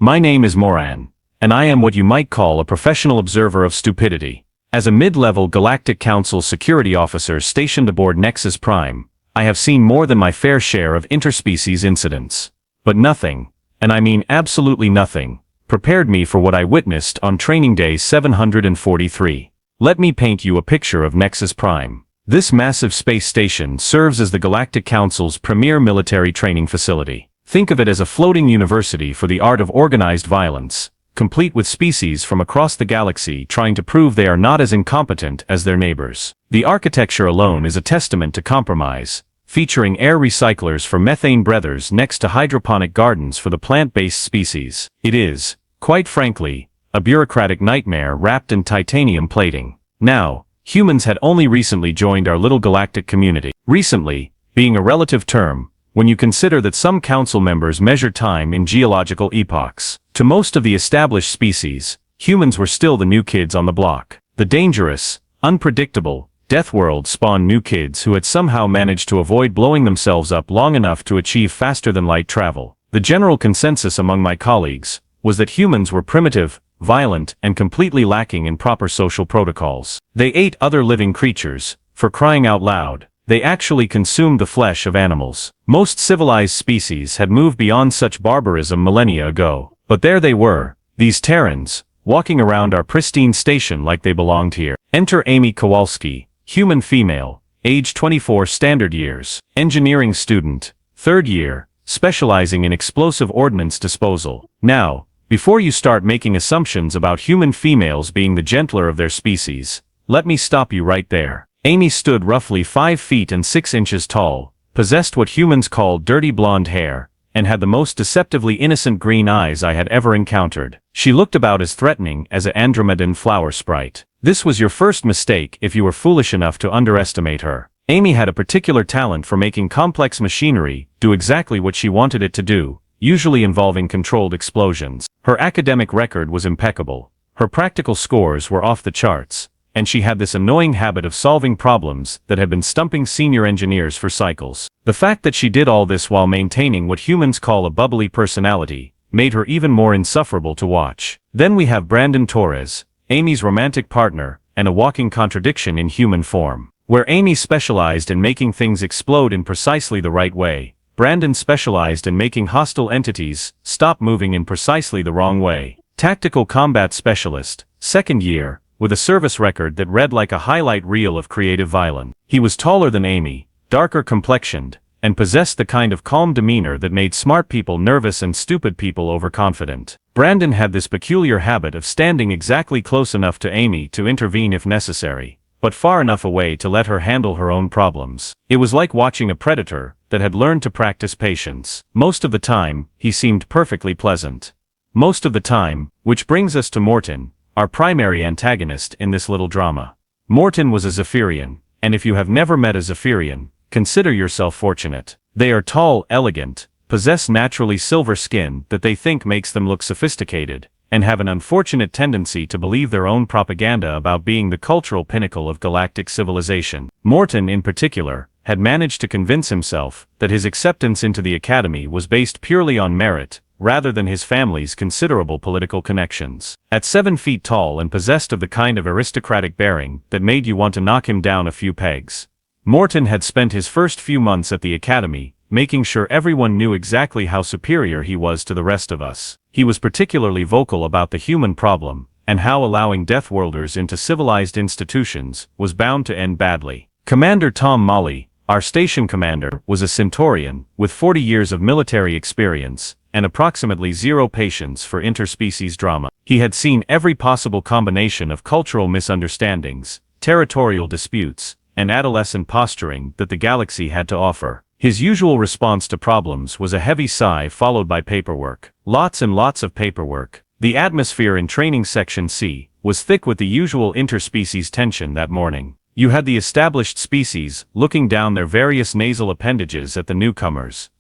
My name is Mortyn, and I am what you might call a professional observer of stupidity. As a mid-level Galactic Council security officer stationed aboard Nexus Prime, I have seen more than my fair share of interspecies incidents. But nothing, and I mean absolutely nothing, prepared me for what I witnessed on Training Day 743. Let me paint you a picture of Nexus Prime. This massive space station serves as the Galactic Council's premier military training facility. Think of it as a floating university for the art of organized violence, complete with species from across the galaxy trying to prove they are not as incompetent as their neighbors. The architecture alone is a testament to compromise, featuring air recyclers for methane breathers next to hydroponic gardens for the plant-based species. It is, quite frankly, a bureaucratic nightmare wrapped in titanium plating. Now, humans had only recently joined our little galactic community. Recently, being a relative term, when you consider that some council members measure time in geological epochs. To most of the established species, humans were still the new kids on the block. The dangerous, unpredictable, Deathworld spawned new kids who had somehow managed to avoid blowing themselves up long enough to achieve faster-than-light travel. The general consensus among my colleagues was that humans were primitive, violent, and completely lacking in proper social protocols. They ate other living creatures, for crying out loud. They actually consumed the flesh of animals. Most civilized species had moved beyond such barbarism millennia ago. But there they were, these Terrans, walking around our pristine station like they belonged here. Enter Amy Kowalski, human female, age 24 standard years, engineering student, 3rd year, specializing in explosive ordnance disposal. Now, before you start making assumptions about human females being the gentler of their species, let me stop you right there. Amy stood roughly 5 feet and 6 inches tall, possessed what humans call dirty blonde hair, and had the most deceptively innocent green eyes I had ever encountered. She looked about as threatening as an Andromedan flower sprite. This was your first mistake if you were foolish enough to underestimate her. Amy had a particular talent for making complex machinery do exactly what she wanted it to do, usually involving controlled explosions. Her academic record was impeccable. Her practical scores were off the charts, and she had this annoying habit of solving problems that had been stumping senior engineers for cycles. The fact that she did all this while maintaining what humans call a bubbly personality made her even more insufferable to watch. Then we have Brandon Torres, Amy's romantic partner, and a walking contradiction in human form. Where Amy specialized in making things explode in precisely the right way, Brandon specialized in making hostile entities stop moving in precisely the wrong way. Tactical combat specialist, 2nd year, with a service record that read like a highlight reel of creative violence. He was taller than Amy, darker complexioned, and possessed the kind of calm demeanor that made smart people nervous and stupid people overconfident. Brandon had this peculiar habit of standing exactly close enough to Amy to intervene if necessary, but far enough away to let her handle her own problems. It was like watching a predator that had learned to practice patience. Most of the time, he seemed perfectly pleasant. Most of the time, which brings us to Mortyn, our primary antagonist in this little drama. Mortyn was a Zephyrian, and if you have never met a Zephyrian, consider yourself fortunate. They are tall, elegant, possess naturally silver skin that they think makes them look sophisticated, and have an unfortunate tendency to believe their own propaganda about being the cultural pinnacle of galactic civilization. Mortyn, in particular, had managed to convince himself that his acceptance into the academy was based purely on merit, rather than his family's considerable political connections. At 7 feet tall and possessed of the kind of aristocratic bearing that made you want to knock him down a few pegs, Mortyn had spent his first few months at the academy, making sure everyone knew exactly how superior he was to the rest of us. He was particularly vocal about the human problem, and how allowing Deathworlders into civilized institutions was bound to end badly. Commander Tom Molly, our station commander, was a Centaurian, with 40 years of military experience, and approximately 0 patience for interspecies drama. He had seen every possible combination of cultural misunderstandings, territorial disputes, and adolescent posturing that the galaxy had to offer. His usual response to problems was a heavy sigh followed by paperwork. Lots and lots of paperwork. The atmosphere in Training Section C was thick with the usual interspecies tension that morning. You had the established species looking down their various nasal appendages at the newcomers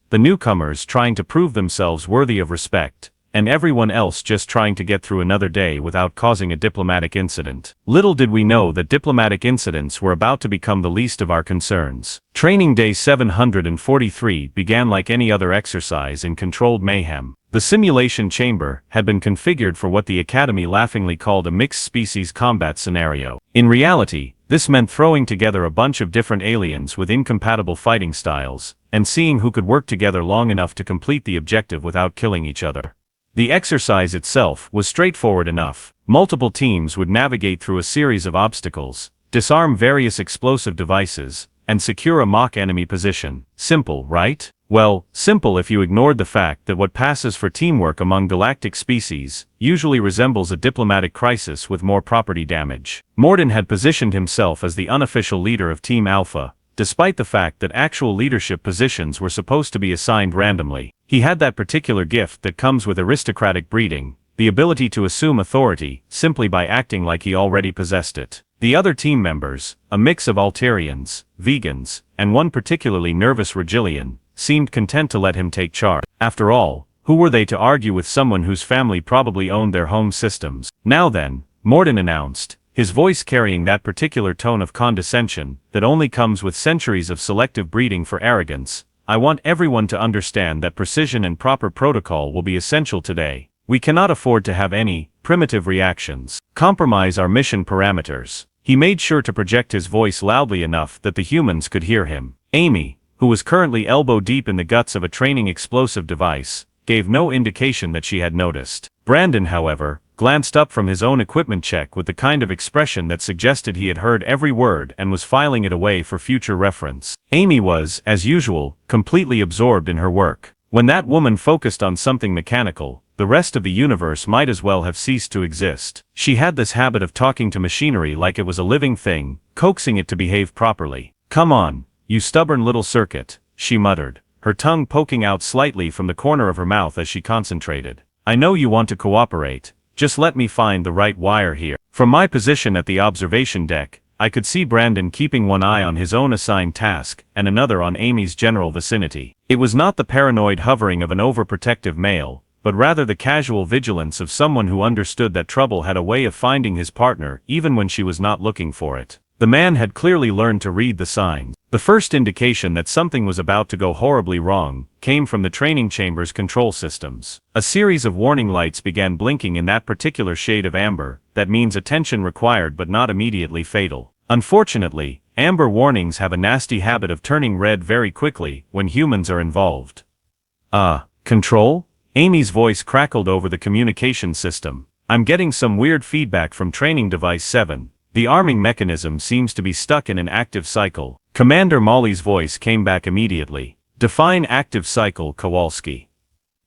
trying to prove themselves worthy of respect, and everyone else just trying to get through another day without causing a diplomatic incident. Little did we know that diplomatic incidents were about to become the least of our concerns. Training Day 743 began like any other exercise in controlled mayhem. The simulation chamber had been configured for what the Academy laughingly called a mixed-species combat scenario. In reality, this meant throwing together a bunch of different aliens with incompatible fighting styles, and seeing who could work together long enough to complete the objective without killing each other. The exercise itself was straightforward enough. Multiple teams would navigate through a series of obstacles, disarm various explosive devices, and secure a mock enemy position. Simple, right? Well, simple if you ignored the fact that what passes for teamwork among galactic species usually resembles a diplomatic crisis with more property damage. Mortyn had positioned himself as the unofficial leader of Team Alpha, despite the fact that actual leadership positions were supposed to be assigned randomly. He had that particular gift that comes with aristocratic breeding, the ability to assume authority simply by acting like he already possessed it. The other team members, a mix of Altarians, vegans, and one particularly nervous Regilian, seemed content to let him take charge. After all, who were they to argue with someone whose family probably owned their home systems? Now then, Mortyn announced, his voice carrying that particular tone of condescension that only comes with centuries of selective breeding for arrogance, I want everyone to understand that precision and proper protocol will be essential today. We cannot afford to have any primitive reactions. Compromise our mission parameters. He made sure to project his voice loudly enough that the humans could hear him. Amy, who was currently elbow-deep in the guts of a training explosive device, gave no indication that she had noticed. Brandon, however, glanced up from his own equipment check with the kind of expression that suggested he had heard every word and was filing it away for future reference. Amy was, as usual, completely absorbed in her work. When that woman focused on something mechanical, the rest of the universe might as well have ceased to exist. She had this habit of talking to machinery like it was a living thing, coaxing it to behave properly. "Come on, you stubborn little circuit," she muttered, her tongue poking out slightly from the corner of her mouth as she concentrated. "I know you want to cooperate, just let me find the right wire here." From my position at the observation deck, I could see Brandon keeping one eye on his own assigned task and another on Amy's general vicinity. It was not the paranoid hovering of an overprotective male, but rather the casual vigilance of someone who understood that trouble had a way of finding his partner even when she was not looking for it. The man had clearly learned to read the signs. The first indication that something was about to go horribly wrong came from the training chamber's control systems. A series of warning lights began blinking in that particular shade of amber, that means attention required but not immediately fatal. Unfortunately, amber warnings have a nasty habit of turning red very quickly when humans are involved. Control? Amy's voice crackled over the communication system. "I'm getting some weird feedback from training device 7. The arming mechanism seems to be stuck in an active cycle." Commander Molly's voice came back immediately. "Define active cycle, Kowalski."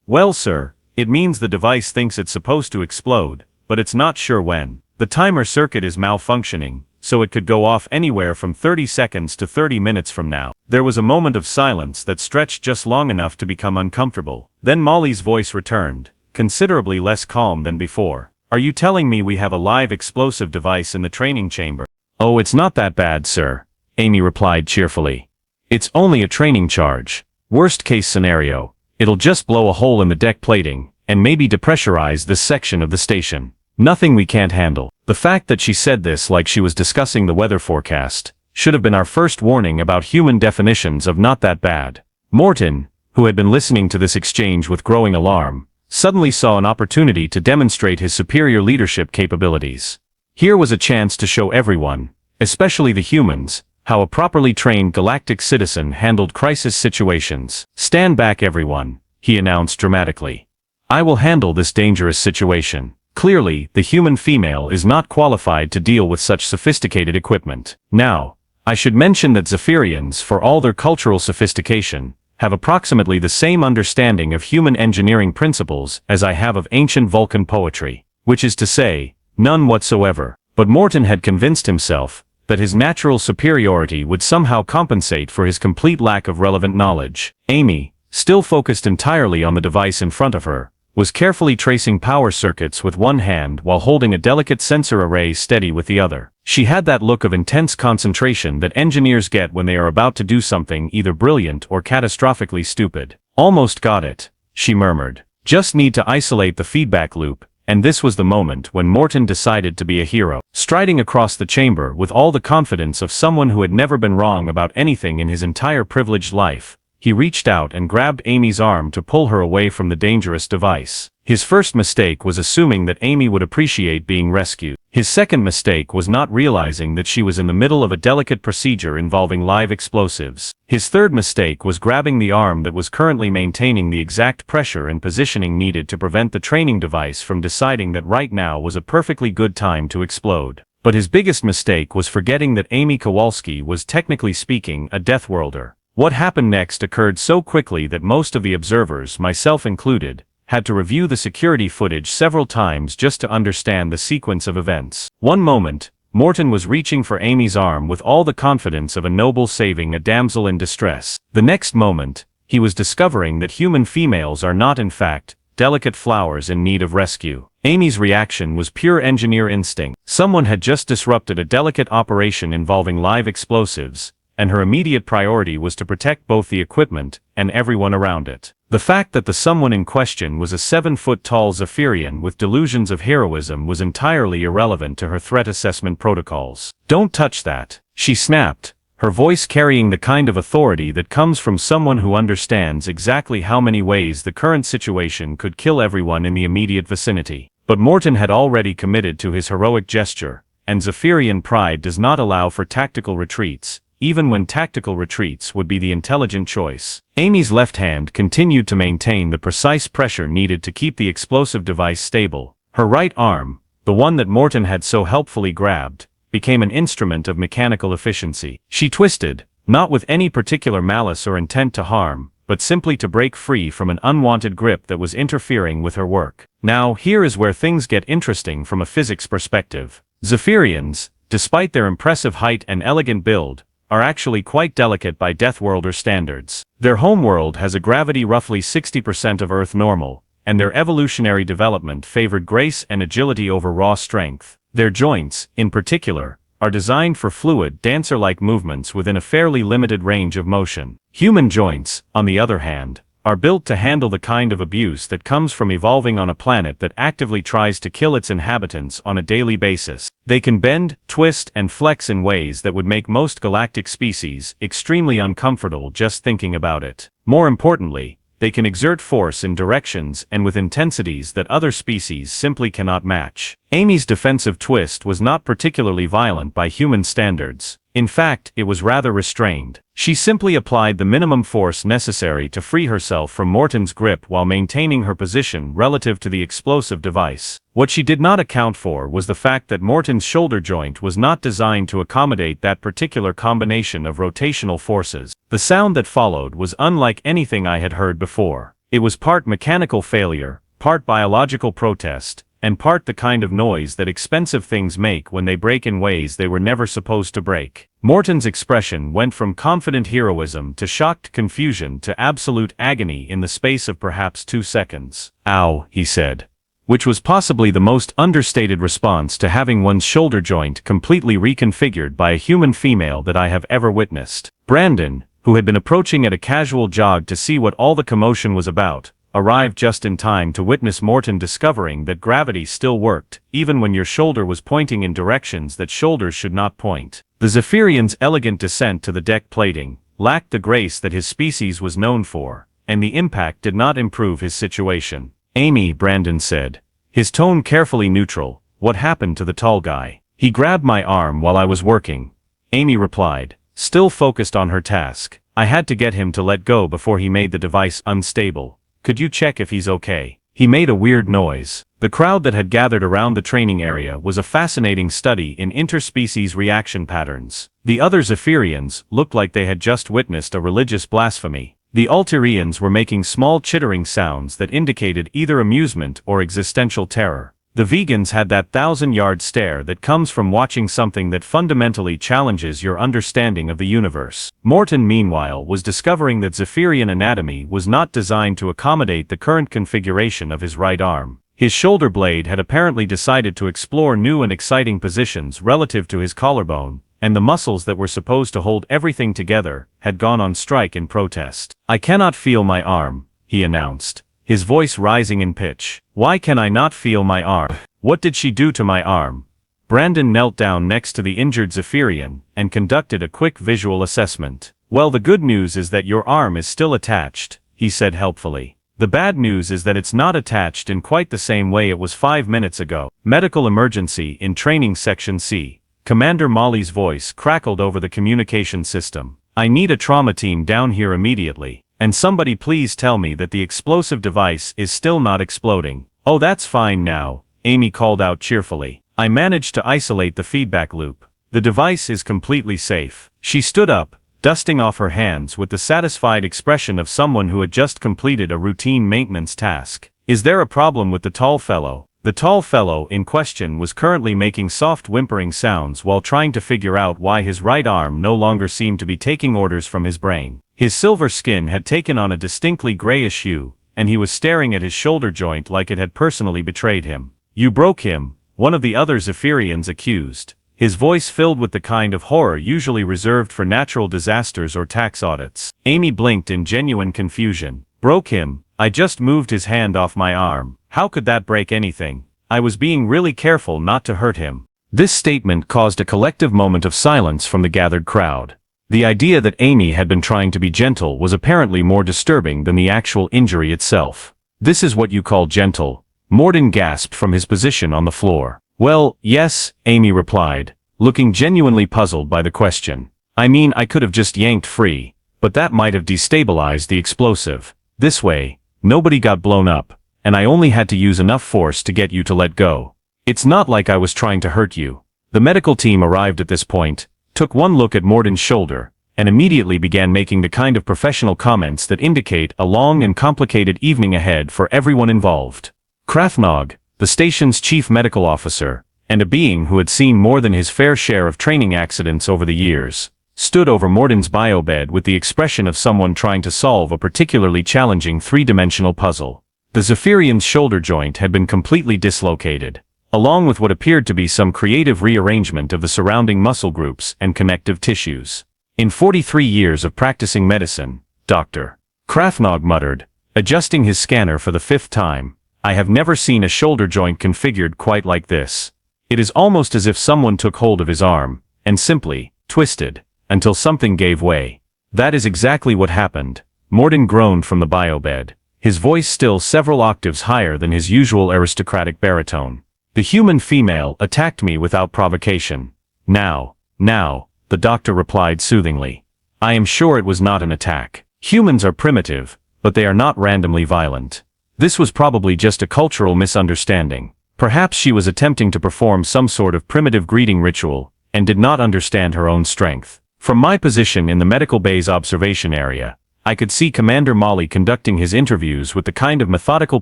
"Well, sir, it means the device thinks it's supposed to explode, but it's not sure when. The timer circuit is malfunctioning, so it could go off anywhere from 30 seconds to 30 minutes from now." There was a moment of silence that stretched just long enough to become uncomfortable. Then Molly's voice returned, considerably less calm than before. "Are you telling me we have a live explosive device in the training chamber?" "Oh, it's not that bad, sir," Amy replied cheerfully. "It's only a training charge. Worst case scenario, it'll just blow a hole in the deck plating, and maybe depressurize this section of the station. Nothing we can't handle." The fact that she said this like she was discussing the weather forecast should have been our first warning about human definitions of not that bad. Mortyn, who had been listening to this exchange with growing alarm, suddenly saw an opportunity to demonstrate his superior leadership capabilities. Here was a chance to show everyone, especially the humans, how a properly trained galactic citizen handled crisis situations. "Stand back, everyone," he announced dramatically. "I will handle this dangerous situation." Clearly, the human female is not qualified to deal with such sophisticated equipment. Now, I should mention that Zephyrians, for all their cultural sophistication, have approximately the same understanding of human engineering principles as I have of ancient Vulcan poetry, which is to say, none whatsoever. But Mortyn had convinced himself that his natural superiority would somehow compensate for his complete lack of relevant knowledge. Amy, still focused entirely on the device in front of her, was carefully tracing power circuits with one hand while holding a delicate sensor array steady with the other. She had that look of intense concentration that engineers get when they are about to do something either brilliant or catastrophically stupid. "Almost got it," she murmured. "Just need to isolate the feedback loop," and this was the moment when Mortyn decided to be a hero. Striding across the chamber with all the confidence of someone who had never been wrong about anything in his entire privileged life, he reached out and grabbed Amy's arm to pull her away from the dangerous device. His first mistake was assuming that Amy would appreciate being rescued. His second mistake was not realizing that she was in the middle of a delicate procedure involving live explosives. His third mistake was grabbing the arm that was currently maintaining the exact pressure and positioning needed to prevent the training device from deciding that right now was a perfectly good time to explode. But his biggest mistake was forgetting that Amy Kowalski was technically speaking a Deathworlder. What happened next occurred so quickly that most of the observers, myself included, had to review the security footage several times just to understand the sequence of events. One moment, Mortyn was reaching for Amy's arm with all the confidence of a noble saving a damsel in distress. The next moment, he was discovering that human females are not in fact delicate flowers in need of rescue. Amy's reaction was pure engineer instinct. Someone had just disrupted a delicate operation involving live explosives, and her immediate priority was to protect both the equipment and everyone around it. The fact that the someone in question was a 7-foot-tall Zephyrian with delusions of heroism was entirely irrelevant to her threat assessment protocols. "Don't touch that," she snapped, her voice carrying the kind of authority that comes from someone who understands exactly how many ways the current situation could kill everyone in the immediate vicinity. But Mortyn had already committed to his heroic gesture, and Zephyrian pride does not allow for tactical retreats, even when tactical retreats would be the intelligent choice. Amy's left hand continued to maintain the precise pressure needed to keep the explosive device stable. Her right arm, the one that Mortyn had so helpfully grabbed, became an instrument of mechanical efficiency. She twisted, not with any particular malice or intent to harm, but simply to break free from an unwanted grip that was interfering with her work. Now, here is where things get interesting from a physics perspective. Zephyrians, despite their impressive height and elegant build, are actually quite delicate by Deathworlder standards. Their homeworld has a gravity roughly 60% of Earth normal, and their evolutionary development favored grace and agility over raw strength. Their joints, in particular, are designed for fluid, dancer-like movements within a fairly limited range of motion. Human joints, on the other hand, are built to handle the kind of abuse that comes from evolving on a planet that actively tries to kill its inhabitants on a daily basis. They can bend, twist, and flex in ways that would make most galactic species extremely uncomfortable just thinking about it. More importantly, they can exert force in directions and with intensities that other species simply cannot match. Amy's defensive twist was not particularly violent by human standards. In fact, it was rather restrained. She simply applied the minimum force necessary to free herself from Mortyn's grip while maintaining her position relative to the explosive device. What she did not account for was the fact that Mortyn's shoulder joint was not designed to accommodate that particular combination of rotational forces. The sound that followed was unlike anything I had heard before. It was part mechanical failure, part biological protest, and part the kind of noise that expensive things make when they break in ways they were never supposed to break. Mortyn's expression went from confident heroism to shocked confusion to absolute agony in the space of perhaps 2 seconds. "Ow," he said, which was possibly the most understated response to having one's shoulder joint completely reconfigured by a human female that I have ever witnessed. Brandon, who had been approaching at a casual jog to see what all the commotion was about, arrived just in time to witness Mortyn discovering that gravity still worked, even when your shoulder was pointing in directions that shoulders should not point. The Zephyrian's elegant descent to the deck plating lacked the grace that his species was known for, and the impact did not improve his situation. "Amy," Brandon said, his tone carefully neutral, "what happened to the tall guy?" "He grabbed my arm while I was working," Amy replied, still focused on her task. "I had to get him to let go before he made the device unstable. Could you check if he's okay?" He made a weird noise. The crowd that had gathered around the training area was a fascinating study in interspecies reaction patterns. The other Zephyrians looked like they had just witnessed a religious blasphemy. The Alterians were making small chittering sounds that indicated either amusement or existential terror. The vegans had that 1,000-yard stare that comes from watching something that fundamentally challenges your understanding of the universe. Mortyn, meanwhile, was discovering that Zephyrian anatomy was not designed to accommodate the current configuration of his right arm. His shoulder blade had apparently decided to explore new and exciting positions relative to his collarbone, and the muscles that were supposed to hold everything together had gone on strike in protest. "I cannot feel my arm," he announced, his voice rising in pitch. "Why can I not feel my arm? What did she do to my arm?" Brandon knelt down next to the injured Zephyrian and conducted a quick visual assessment. Well, the good news is that your arm is still attached, he said helpfully. The bad news is that it's not attached in quite the same way it was 5 minutes ago. Medical emergency in training section C. Commander Molly's voice crackled over the communication system. I need a trauma team down here immediately. And somebody please tell me that the explosive device is still not exploding. Oh, that's fine now, Amy called out cheerfully. I managed to isolate the feedback loop. The device is completely safe. She stood up, dusting off her hands with the satisfied expression of someone who had just completed a routine maintenance task. Is there a problem with the tall fellow? The tall fellow in question was currently making soft whimpering sounds while trying to figure out why his right arm no longer seemed to be taking orders from his brain. His silver skin had taken on a distinctly grayish hue, and he was staring at his shoulder joint like it had personally betrayed him. You broke him, one of the other Zephyrians accused. His voice filled with the kind of horror usually reserved for natural disasters or tax audits. Amy blinked in genuine confusion. Broke him? I just moved his hand off my arm. How could that break anything? I was being really careful not to hurt him. This statement caused a collective moment of silence from the gathered crowd. The idea that Amy had been trying to be gentle was apparently more disturbing than the actual injury itself. This is what you call gentle? Mortyn gasped from his position on the floor. Well, yes, Amy replied, looking genuinely puzzled by the question. I mean, I could have just yanked free, but that might have destabilized the explosive. This way, nobody got blown up, and I only had to use enough force to get you to let go. It's not like I was trying to hurt you. The medical team arrived at this point, took one look at Mortyn's shoulder, and immediately began making the kind of professional comments that indicate a long and complicated evening ahead for everyone involved. Krafnog, the station's chief medical officer, and a being who had seen more than his fair share of training accidents over the years, stood over Mortyn's biobed with the expression of someone trying to solve a particularly challenging three-dimensional puzzle. The Zephyrian's shoulder joint had been completely dislocated, along with what appeared to be some creative rearrangement of the surrounding muscle groups and connective tissues. In 43 years of practicing medicine, Dr. Krafnog muttered, adjusting his scanner for the 5th time, I have never seen a shoulder joint configured quite like this. It is almost as if someone took hold of his arm, and simply twisted, until something gave way. That is exactly what happened. Mortyn groaned from the biobed, his voice still several octaves higher than his usual aristocratic baritone. The human female attacked me without provocation. Now, the doctor replied soothingly. I am sure it was not an attack. Humans are primitive, but they are not randomly violent. This was probably just a cultural misunderstanding. Perhaps she was attempting to perform some sort of primitive greeting ritual, and did not understand her own strength. From my position in the medical bay's observation area, I could see Commander Molly conducting his interviews with the kind of methodical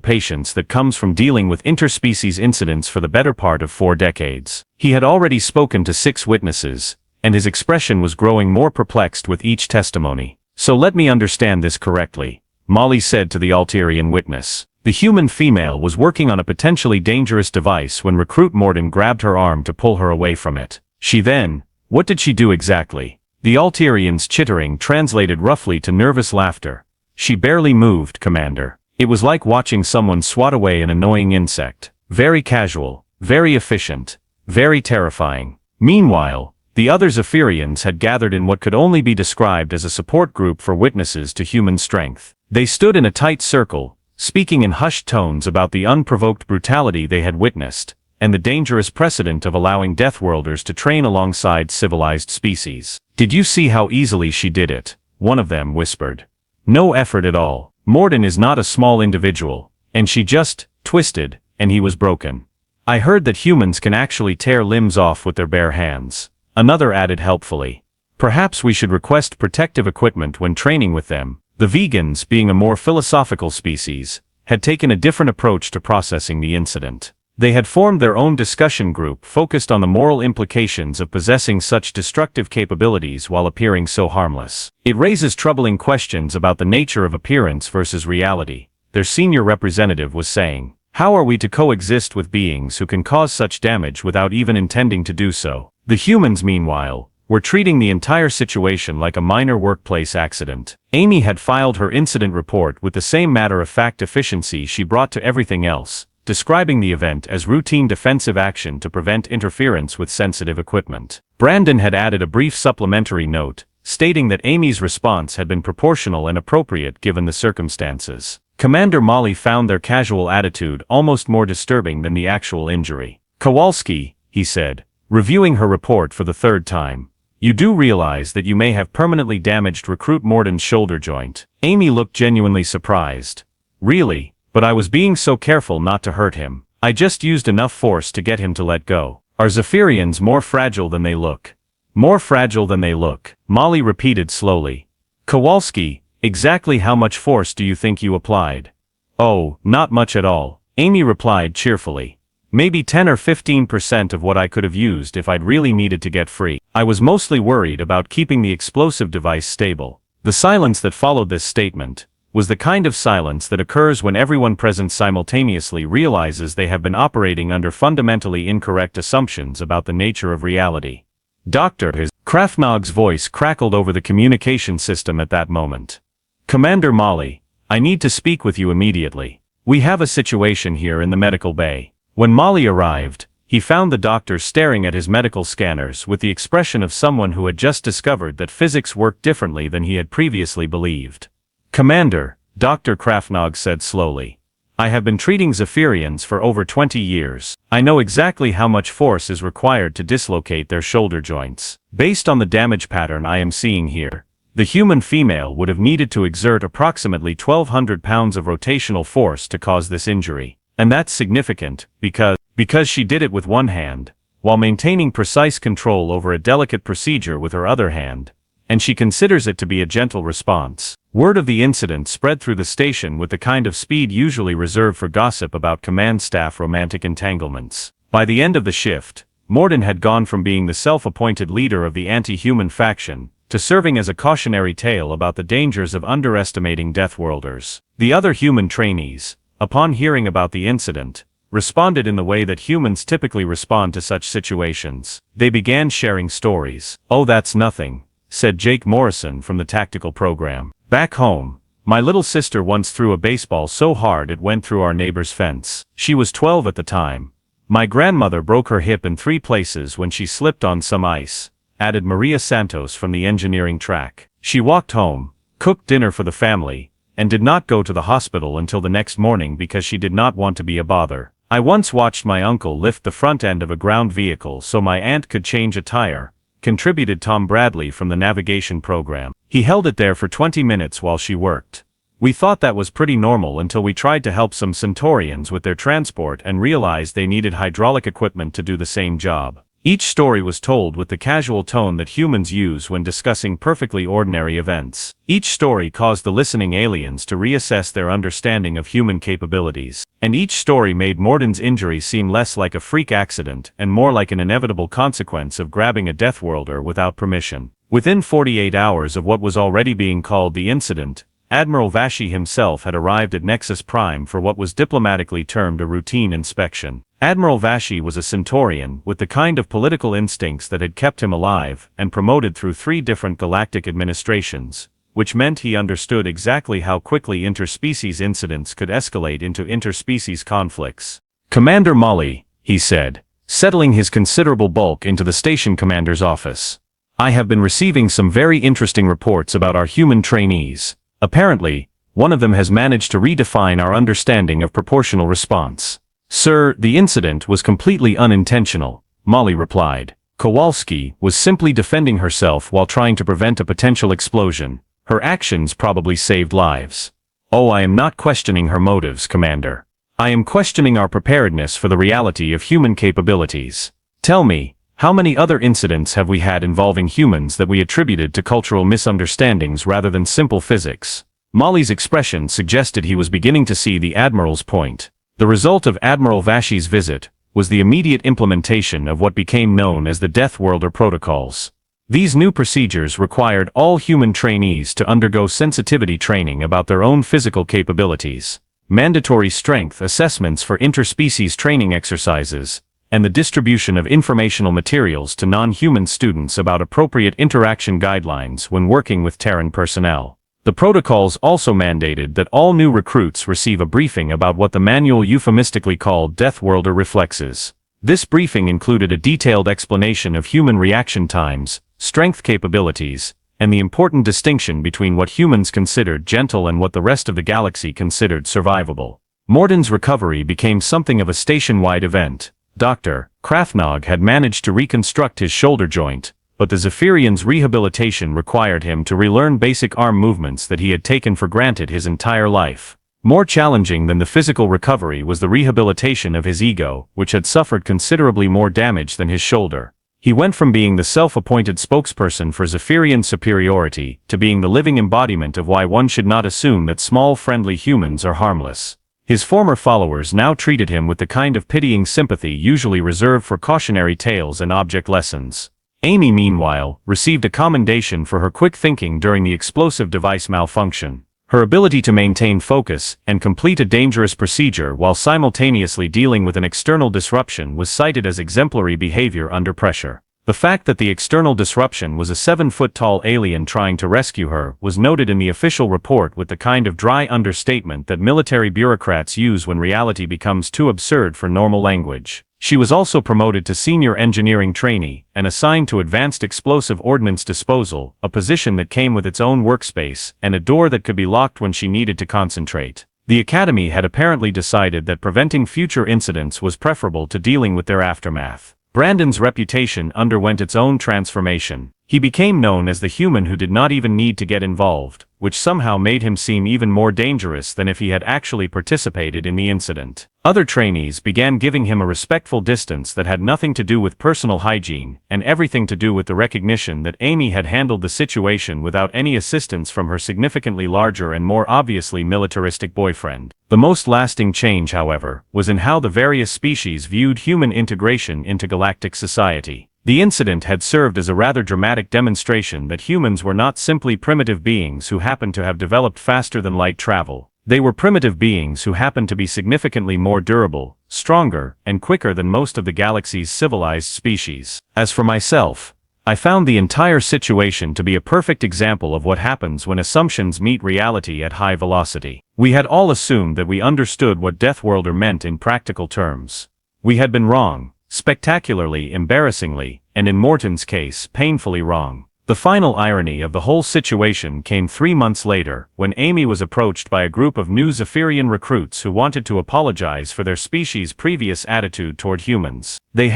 patience that comes from dealing with interspecies incidents for the better part of 4 decades. He had already spoken to 6 witnesses, and his expression was growing more perplexed with each testimony. So let me understand this correctly, Molly said to the Alterian witness. The human female was working on a potentially dangerous device when recruit Mortyn grabbed her arm to pull her away from it. She then, what did she do exactly? The Alterian's chittering translated roughly to nervous laughter. She barely moved, Commander. It was like watching someone swat away an annoying insect. Very casual, very efficient, very terrifying. Meanwhile, the other Zephyrians had gathered in what could only be described as a support group for witnesses to human strength. They stood in a tight circle, speaking in hushed tones about the unprovoked brutality they had witnessed, and the dangerous precedent of allowing Deathworlders to train alongside civilized species. Did you see how easily she did it? One of them whispered. No effort at all. Mortyn is not a small individual, and she just twisted, and he was broken. I heard that humans can actually tear limbs off with their bare hands. Another added helpfully. Perhaps we should request protective equipment when training with them. The vegans, being a more philosophical species, had taken a different approach to processing the incident. They had formed their own discussion group focused on the moral implications of possessing such destructive capabilities while appearing so harmless. It raises troubling questions about the nature of appearance versus reality, their senior representative was saying. How are we to coexist with beings who can cause such damage without even intending to do so? The humans, meanwhile, were treating the entire situation like a minor workplace accident. Amy had filed her incident report with the same matter-of-fact efficiency she brought to everything else, describing the event as routine defensive action to prevent interference with sensitive equipment. Brandon had added a brief supplementary note, stating that Amy's response had been proportional and appropriate given the circumstances. Commander Molly found their casual attitude almost more disturbing than the actual injury. "Kowalski," he said, reviewing her report for the third time, "you do realize that you may have permanently damaged recruit Mortyn's shoulder joint." Amy looked genuinely surprised. "Really? But I was being so careful not to hurt him. I just used enough force to get him to let go." "Are Zephyrians more fragile than they look?" "More fragile than they look," Molly repeated slowly. "Kowalski, exactly how much force do you think you applied?" "Oh, not much at all," Amy replied cheerfully. "Maybe 10 or 15% of what I could have used if I'd really needed to get free. I was mostly worried about keeping the explosive device stable." The silence that followed this statement was the kind of silence that occurs when everyone present simultaneously realizes they have been operating under fundamentally incorrect assumptions about the nature of reality. "Doctor," Krafnog's voice crackled over the communication system at that moment. "Commander Molly, I need to speak with you immediately. We have a situation here in the medical bay." When Molly arrived, he found the doctor staring at his medical scanners with the expression of someone who had just discovered that physics worked differently than he had previously believed. "Commander," Dr. Krafnog said slowly, "I have been treating Zephyrians for over 20 years. I know exactly how much force is required to dislocate their shoulder joints. Based on the damage pattern I am seeing here, the human female would have needed to exert approximately 1,200 pounds of rotational force to cause this injury. And that's significant, because she did it with one hand, while maintaining precise control over a delicate procedure with her other hand, and she considers it to be a gentle response." Word of the incident spread through the station with the kind of speed usually reserved for gossip about command staff romantic entanglements. By the end of the shift, Mortyn had gone from being the self-appointed leader of the anti-human faction to serving as a cautionary tale about the dangers of underestimating Deathworlders. The other human trainees, upon hearing about the incident, responded in the way that humans typically respond to such situations. They began sharing stories. "Oh, that's nothing," said Jake Morrison from the tactical program. "Back home, my little sister once threw a baseball so hard it went through our neighbor's fence. She was 12 at the time. My grandmother broke her hip in 3 places when she slipped on some ice," added Maria Santos from the engineering track. "She walked home, cooked dinner for the family, and did not go to the hospital until the next morning because she did not want to be a bother. I once watched my uncle lift the front end of a ground vehicle so my aunt could change a tire," contributed Tom Bradley from the navigation program. "He held it there for 20 minutes while she worked. We thought that was pretty normal until we tried to help some Centaurians with their transport and realized they needed hydraulic equipment to do the same job." Each story was told with the casual tone that humans use when discussing perfectly ordinary events. Each story caused the listening aliens to reassess their understanding of human capabilities. And each story made Mortyn's injury seem less like a freak accident and more like an inevitable consequence of grabbing a Deathworlder without permission. Within 48 hours of what was already being called the incident, Admiral Vashi himself had arrived at Nexus Prime for what was diplomatically termed a routine inspection. Admiral Vashi was a Centaurian with the kind of political instincts that had kept him alive and promoted through 3 different galactic administrations, which meant he understood exactly how quickly interspecies incidents could escalate into interspecies conflicts. "Commander Molly," he said, settling his considerable bulk into the station commander's office, "I have been receiving some very interesting reports about our human trainees. Apparently, one of them has managed to redefine our understanding of proportional response." "Sir, the incident was completely unintentional," Molly replied. "Kowalski was simply defending herself while trying to prevent a potential explosion. Her actions probably saved lives." "Oh, I am not questioning her motives, Commander. I am questioning our preparedness for the reality of human capabilities. Tell me, how many other incidents have we had involving humans that we attributed to cultural misunderstandings rather than simple physics?" Molly's expression suggested he was beginning to see the Admiral's point. The result of Admiral Vashi's visit was the immediate implementation of what became known as the Deathworlder protocols. These new procedures required all human trainees to undergo sensitivity training about their own physical capabilities, mandatory strength assessments for interspecies training exercises, and the distribution of informational materials to non-human students about appropriate interaction guidelines when working with Terran personnel. The protocols also mandated that all new recruits receive a briefing about what the manual euphemistically called Deathworlder reflexes. This briefing included a detailed explanation of human reaction times, strength capabilities, and the important distinction between what humans considered gentle and what the rest of the galaxy considered survivable. Mortyn's recovery became something of a station-wide event. Dr. Krafnog had managed to reconstruct his shoulder joint, but the Zephyrian's rehabilitation required him to relearn basic arm movements that he had taken for granted his entire life. More challenging than the physical recovery was the rehabilitation of his ego, which had suffered considerably more damage than his shoulder. He went from being the self-appointed spokesperson for Zephyrian superiority to being the living embodiment of why one should not assume that small friendly humans are harmless. His former followers now treated him with the kind of pitying sympathy usually reserved for cautionary tales and object lessons. Amy, meanwhile, received a commendation for her quick thinking during the explosive device malfunction. Her ability to maintain focus and complete a dangerous procedure while simultaneously dealing with an external disruption was cited as exemplary behavior under pressure. The fact that the external disruption was a 7-foot-tall alien trying to rescue her was noted in the official report with the kind of dry understatement that military bureaucrats use when reality becomes too absurd for normal language. She was also promoted to senior engineering trainee and assigned to advanced explosive ordnance disposal, a position that came with its own workspace and a door that could be locked when she needed to concentrate. The Academy had apparently decided that preventing future incidents was preferable to dealing with their aftermath. Brandon's reputation underwent its own transformation. He became known as the human who did not even need to get involved, which somehow made him seem even more dangerous than if he had actually participated in the incident. Other trainees began giving him a respectful distance that had nothing to do with personal hygiene, and everything to do with the recognition that Amy had handled the situation without any assistance from her significantly larger and more obviously militaristic boyfriend. The most lasting change, however, was in how the various species viewed human integration into galactic society. The incident had served as a rather dramatic demonstration that humans were not simply primitive beings who happened to have developed faster than light travel. They were primitive beings who happened to be significantly more durable, stronger, and quicker than most of the galaxy's civilized species. As for myself, I found the entire situation to be a perfect example of what happens when assumptions meet reality at high velocity. We had all assumed that we understood what Deathworlder meant in practical terms. We had been wrong. Spectacularly, embarrassingly, and in Mortyn's case, painfully wrong. The final irony of the whole situation came 3 months later, when Amy was approached by a group of new Zephyrian recruits who wanted to apologize for their species' previous attitude toward humans. They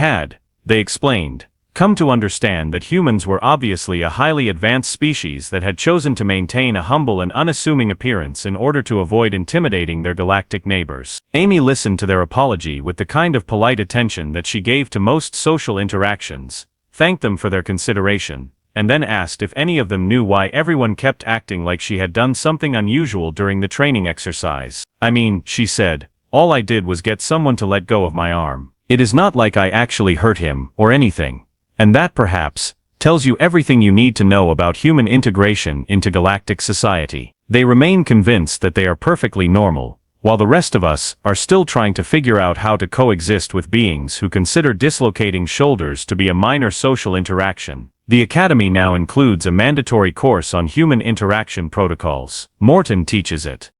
explained, come to understand that humans were obviously a highly advanced species that had chosen to maintain a humble and unassuming appearance in order to avoid intimidating their galactic neighbors. Amy listened to their apology with the kind of polite attention that she gave to most social interactions, thanked them for their consideration, and then asked if any of them knew why everyone kept acting like she had done something unusual during the training exercise. I mean, she said, all I did was get someone to let go of my arm. It is not like I actually hurt him, or anything. And that, perhaps, tells you everything you need to know about human integration into galactic society. They remain convinced that they are perfectly normal, while the rest of us are still trying to figure out how to coexist with beings who consider dislocating shoulders to be a minor social interaction. The Academy now includes a mandatory course on human interaction protocols. Mortyn teaches it.